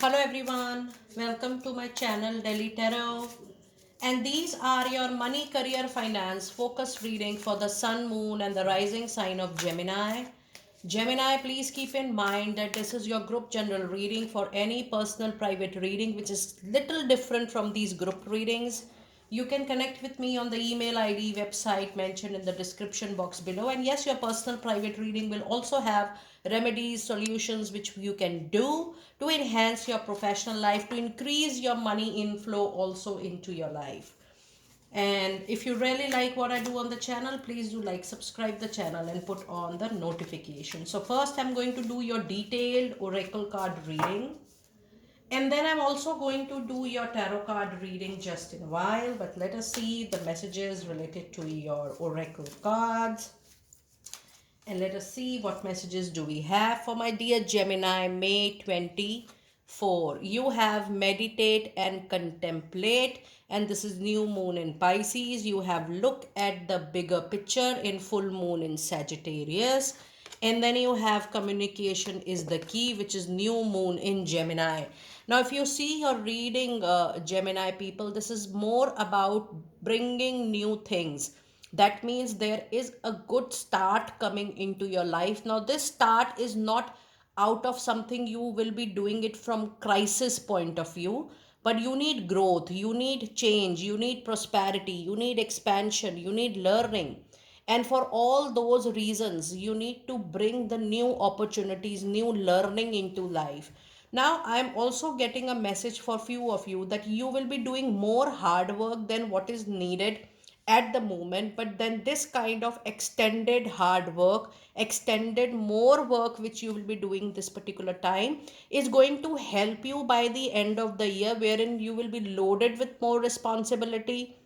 Hello everyone, welcome to my channel Delhi Tarot, and these are your money, career, finance focus reading for the sun, moon and the rising sign of Gemini. Gemini, please keep in mind that this is your group general reading. For any personal private reading which is little different from these group readings, you can connect with me on the email ID website mentioned in the description box below. And yes, your personal private reading will also have remedies, solutions which you can do to enhance your professional life, to increase your money inflow also into your life. And if you really like what I do on the channel, please do like, subscribe the channel and put on the notification. So first I'm going to do your detailed oracle card reading. And then I'm also going to do your tarot card reading just in a while. But let us see the messages related to your oracle cards. And let us see what messages do we have for my dear Gemini, May 24. You have meditate and contemplate. And this is new moon in Pisces. You have look at the bigger picture in full moon in Sagittarius. And then you have communication is the key, which is new moon in Gemini. Now, if you see your reading, Gemini people, this is more about bringing new things. That means there is a good start coming into your life. Now, this start is not out of something you will be doing it from crisis point of view, but you need growth, you need change, you need prosperity, you need expansion, you need learning. And for all those reasons, you need to bring the new opportunities, new learning into life. Now, I am also getting a message for few of you that you will be doing more hard work than what is needed at the moment, but then this kind of extended hard work, extended more work which you will be doing this particular time is going to help you by the end of the year, wherein you will be loaded with more responsibility,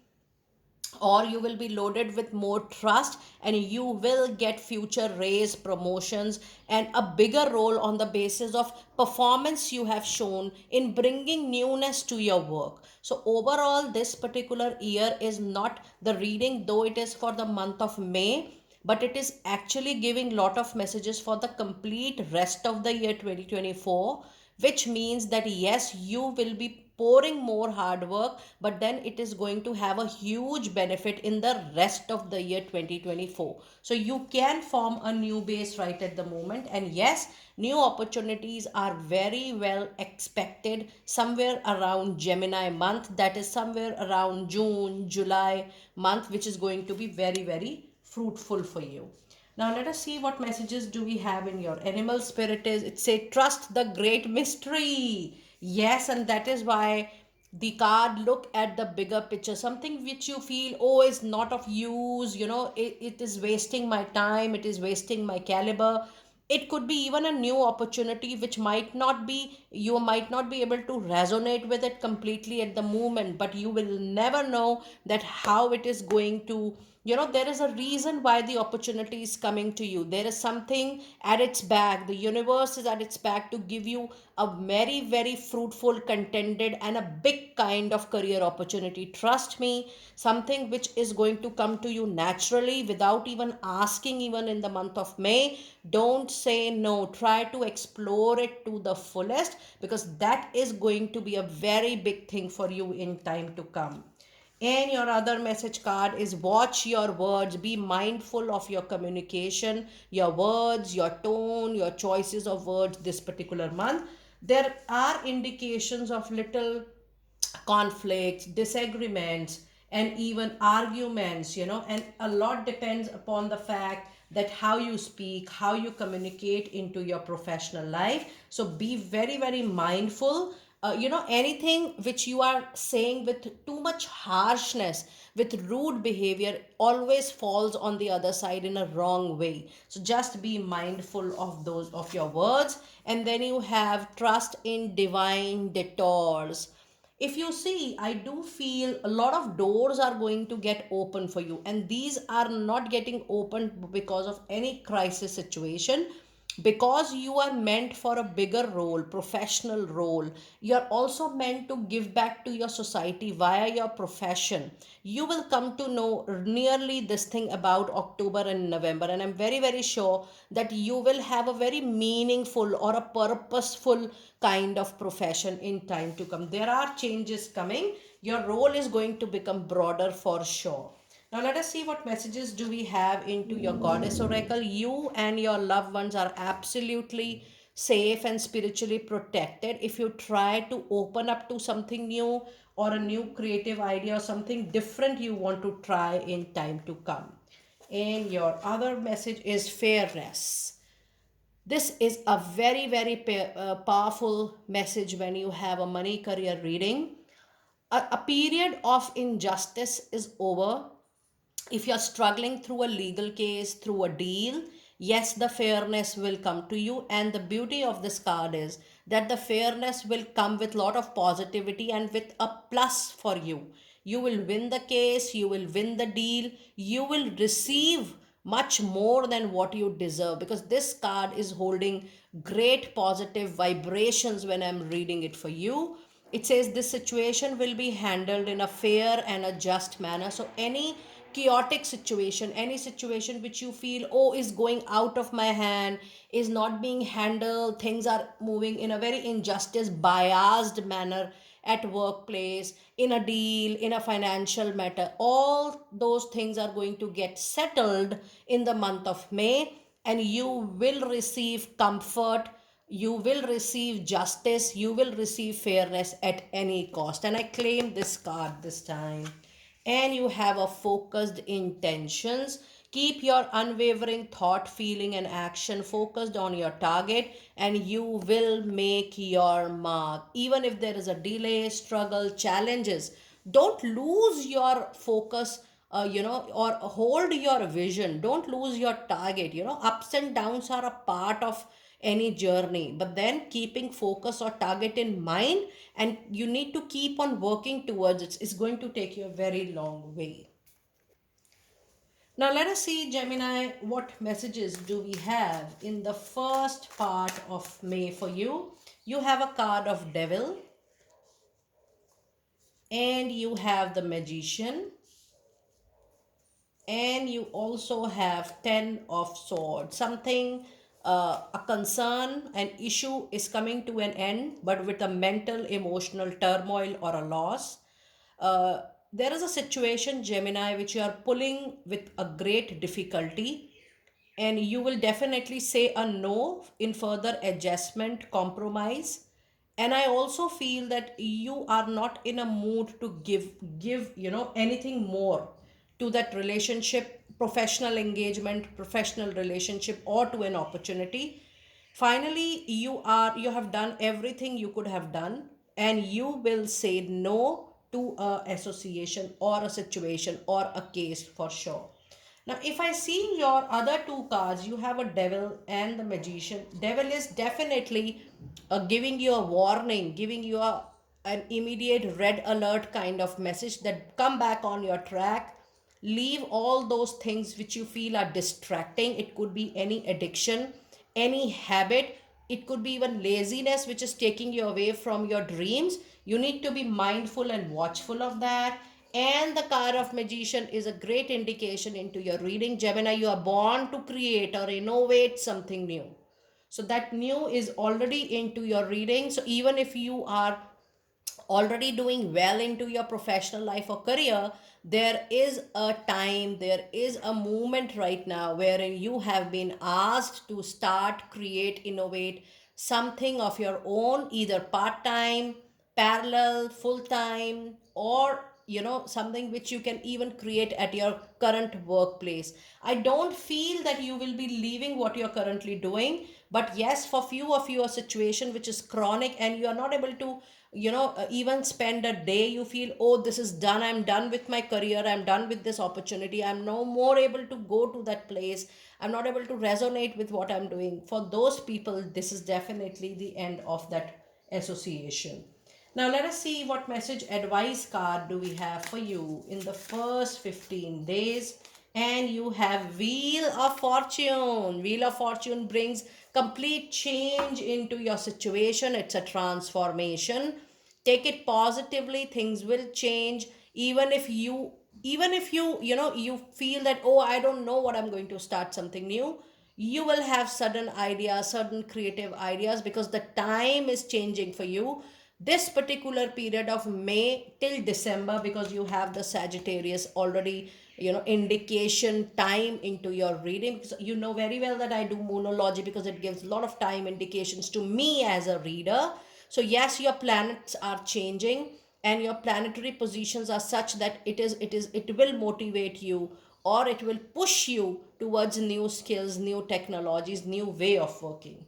or you will be loaded with more trust, and you will get future raise, promotions and a bigger role on the basis of performance you have shown in bringing newness to your work. So overall, this particular year is not the reading, though it is for the month of May, but it is actually giving lot of messages for the complete rest of the year 2024, which means that yes, you will be pouring more hard work, but then it is going to have a huge benefit in the rest of the year 2024. So you can form a new base right at the moment. And yes, new opportunities are very well expected somewhere around Gemini month, that is somewhere around June, July month, which is going to be very, very fruitful for you. Now let us see what messages do we have in your animal spirit is. It say trust the great mystery. Yes, and that is why the card look at the bigger picture. Something which you feel, oh, is not of use, it is wasting my time, it is wasting my caliber. It could be even a new opportunity which might not be, you might not be able to resonate with it completely at the moment, but you will never know that how it is going to, there is a reason why the opportunity is coming to you. There is something at its back, the universe is at its back to give you a very, very fruitful, contented and a big kind of career opportunity. Trust me, something which is going to come to you naturally without even asking, even in the month of May. Don't say no, try to explore it to the fullest, because that is going to be a very big thing for you in time to come. And your other message card is watch your words. Be mindful of your communication, your words, your tone, your choices of words this particular month. There are indications of little conflicts, disagreements, and even arguments, and a lot depends upon the fact that how you speak, how you communicate into your professional life. So be very, very mindful. Anything which you are saying with too much harshness, with rude behavior, always falls on the other side in a wrong way. So just be mindful of those, of your words. And then you have trust in divine detours. If you see, I do feel a lot of doors are going to get open for you, and these are not getting opened because of any crisis situation, because you are meant for a bigger role, professional role. You're also meant to give back to your society via your profession. You will come to know nearly this thing about October and November, and I'm very, very sure that you will have a very meaningful or a purposeful kind of profession in time to come. There are changes coming. Your role is going to become broader for sure. Now let us see what messages do we have into your goddess oracle. You and your loved ones are absolutely safe and spiritually protected. If you try to open up to something new or a new creative idea or something different you want to try in time to come. And your other message is fairness. This is a very, very powerful message when you have a money career reading. A period of injustice is over. If you're struggling through a legal case, through a deal, yes, the fairness will come to you. And the beauty of this card is that the fairness will come with a lot of positivity and with a plus for you. You will win the case, you will win the deal, you will receive much more than what you deserve, because this card is holding great positive vibrations when I'm reading it for you. It says this situation will be handled in a fair and a just manner. So any chaotic situation, any situation which you feel, oh, is going out of my hand, is not being handled, things are moving in a very injustice biased manner at workplace, in a deal, in a financial matter, all those things are going to get settled in the month of May, and you will receive comfort, you will receive justice, you will receive fairness at any cost. And I claim this card this time. And you have a focused intentions. Keep your unwavering thought, feeling, and action focused on your target, and you will make your mark. Even if there is a delay, struggle, challenges, don't lose your focus, or hold your vision. Don't lose your target. Ups and downs are a part of any journey, but then keeping focus or target in mind, and you need to keep on working towards it, is going to take you a very long way. Now let us see, Gemini, what messages do we have in the first part of May for you. You have a card of Devil, and you have the Magician, and you also have 10 of swords. Something, a concern, an issue is coming to an end, but with a mental emotional turmoil or a loss. uh, there is a situation, Gemini, which you are pulling with a great difficulty, and you will definitely say a no in further adjustment, compromise. And I also feel that you are not in a mood to give anything more to that relationship, professional engagement, professional relationship, or to an opportunity. Finally, you have done everything you could have done, and you will say no to a association or a situation or a case for sure. Now, if I see your other two cards, you have a devil and the magician. Devil is definitely giving you a warning, giving you an immediate red alert kind of message that come back on your track. Leave all those things which you feel are distracting. It could be any addiction, any habit. It could be even laziness, which is taking you away from your dreams. You need to be mindful and watchful of that. And the card of magician is a great indication into your reading. Gemini, you are born to create or innovate something new. So that new is already into your reading. So even if you are already doing well into your professional life or career, there is a time, there is a moment right now wherein you have been asked to start, create, innovate something of your own, either part time, parallel, full time, or something which you can even create at your current workplace. I don't feel that you will be leaving what you're currently doing, but yes, for few of you, a situation which is chronic and you are not able to even spend a day, you feel, oh, this is done, I'm done with my career, I'm done with this opportunity, I'm no more able to go to that place, I'm not able to resonate with what I'm doing. For those people, this is definitely the end of that association. Now let us see what message advice card do we have for you in the first 15 days. And you have Wheel of Fortune. Wheel of Fortune brings complete change into your situation. It's a transformation. Take it positively. Things will change. Even if you you feel that, oh, I don't know what I'm going to start something new, you will have sudden ideas, sudden creative ideas, because the time is changing for you this particular period of May till December, because you have the Sagittarius already, indication time into your reading. So you know very well that I do moonology because it gives a lot of time indications to me as a reader. So yes, your planets are changing, and your planetary positions are such that it will motivate you, or it will push you towards new skills, new technologies, new way of working.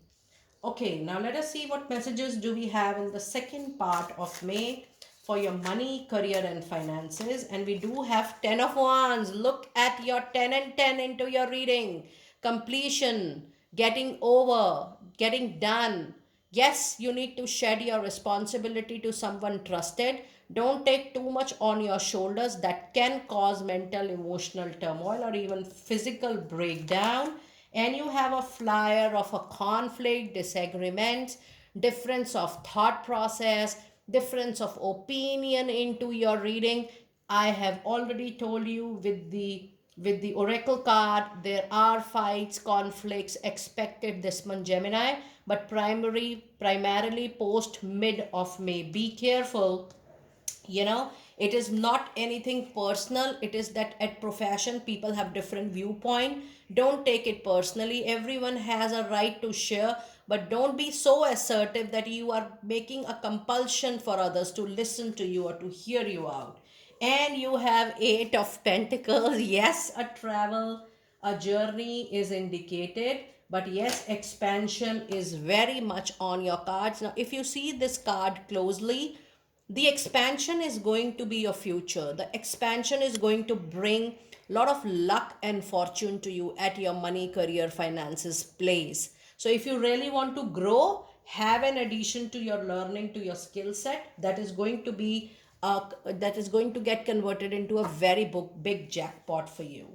Okay, now let us see what messages do we have in the second part of May for your money, career, and finances. And we do have 10 of Wands. Look at your 10 and 10 into your reading. Completion, getting over, getting done. Yes, you need to shed your responsibility to someone trusted. Don't take too much on your shoulders. That can cause mental, emotional turmoil, or even physical breakdown. And you have a flyer of a conflict, disagreement, difference of thought process, difference of opinion into your reading. I have already told you with the oracle card, there are fights, conflicts expected this month, Gemini, but primarily post mid of May. Be careful. It is not anything personal. It is that at profession people have different viewpoint. Don't take it personally. Everyone has a right to share, but don't be so assertive that you are making a compulsion for others to listen to you or to hear you out. And you have Eight of Pentacles. Yes, a travel, a journey is indicated, but yes, expansion is very much on your cards. Now if you see this card closely, the expansion is going to be your future. The expansion is going to bring a lot of luck and fortune to you at your money, career, finances place. So if you really want to grow, have an addition to your learning, to your skill set, that is going to be that is going to get converted into a very big jackpot for you.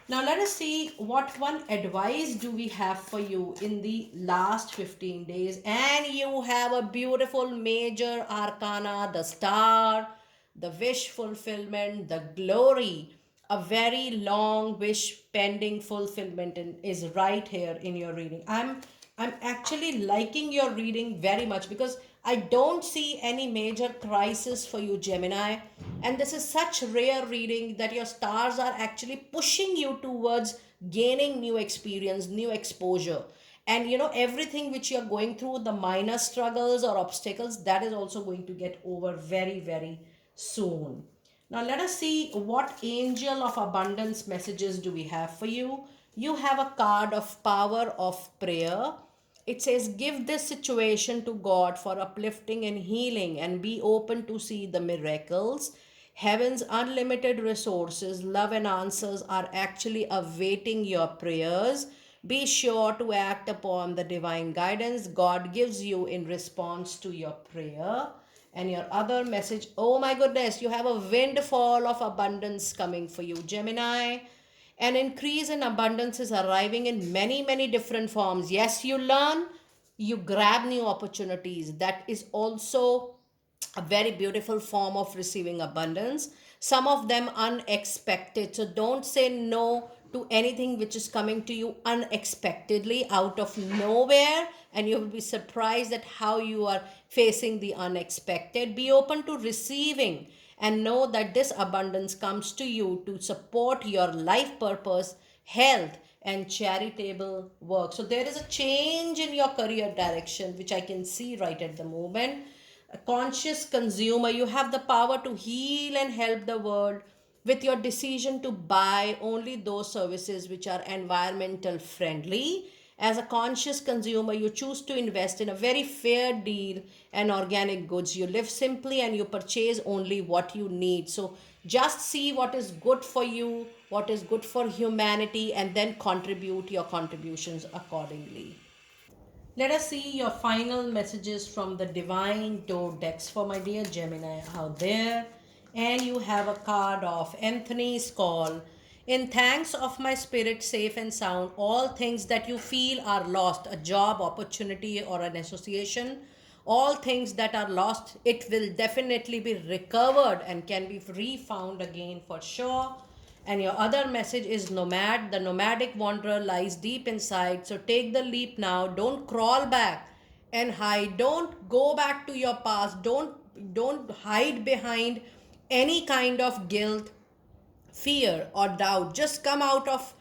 Now let us see what one advice do we have for you in the last 15 days. And you have a beautiful major arcana, the star, the wish fulfillment, the glory. A very long wish pending fulfillment is right here in your reading. I'm actually liking your reading very much because I don't see any major crisis for you, Gemini. And this is such rare reading that your stars are actually pushing you towards gaining new experience, new exposure. And everything which you're going through, the minor struggles or obstacles, that is also going to get over very, very soon. Now let us see what angel of abundance messages do we have for you. You have a card of power of prayer. It says, give this situation to God for uplifting and healing, and be open to see the miracles. Heaven's unlimited resources, love, and answers are actually awaiting your prayers. Be sure to act upon the divine guidance God gives you in response to your prayer. And your other message, oh my goodness, you have a windfall of abundance coming for you, Gemini. An increase in abundance is arriving in many, many different forms. Yes, you learn, you grab new opportunities. That is also a very beautiful form of receiving abundance. Some of them unexpected. So don't say no to anything which is coming to you unexpectedly out of nowhere, and you will be surprised at how you are facing the unexpected. Be open to receiving and know that this abundance comes to you to support your life purpose, health, and charitable work. So there is a change in your career direction, which I can see right at the moment. A conscious consumer, you have the power to heal and help the world with your decision to buy only those services which are environmental friendly. As a conscious consumer, you choose to invest in a very fair deal and organic goods. You live simply and you purchase only what you need. So just see what is good for you, what is good for humanity, and then contribute your contributions accordingly. Let us see your final messages from the Divine Door decks for my dear Gemini out there. And you have a card of Anthony's Call. In thanks of my spirit safe and sound, all things that you feel are lost, a job, opportunity, or an association, all things that are lost, it will definitely be recovered and can be refound again for sure. And your other message is nomad. The nomadic wanderer lies deep inside. So take the leap now. Don't crawl back and hide. Don't go back to your past. Don't hide behind any kind of guilt, fear, or doubt. Just come out of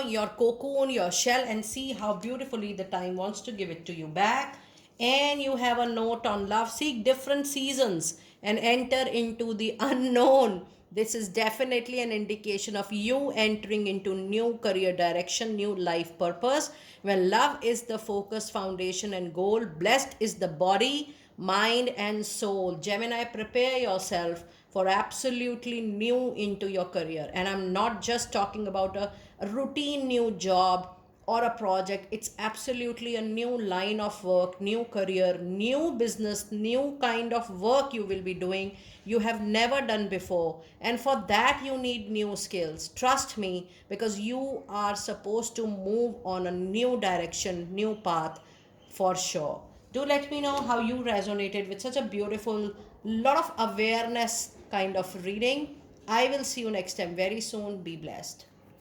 your cocoon, your shell, and see how beautifully the time wants to give it to you back. And you have a note on love. Seek different seasons and enter into the unknown. This is definitely an indication of you entering into new career direction, new life purpose. When love is the focus, foundation, and goal, blessed is the body, mind, and soul. Gemini, prepare yourself for absolutely new into your career. And I'm not just talking about a routine new job or a project. It's absolutely a new line of work, new career, new business, new kind of work you will be doing you have never done before. And for that, you need new skills. Trust me, because you are supposed to move on a new direction, new path for sure. Do let me know how you resonated with such a beautiful, lot of awareness kind of reading. I will see you next time very soon. Be blessed.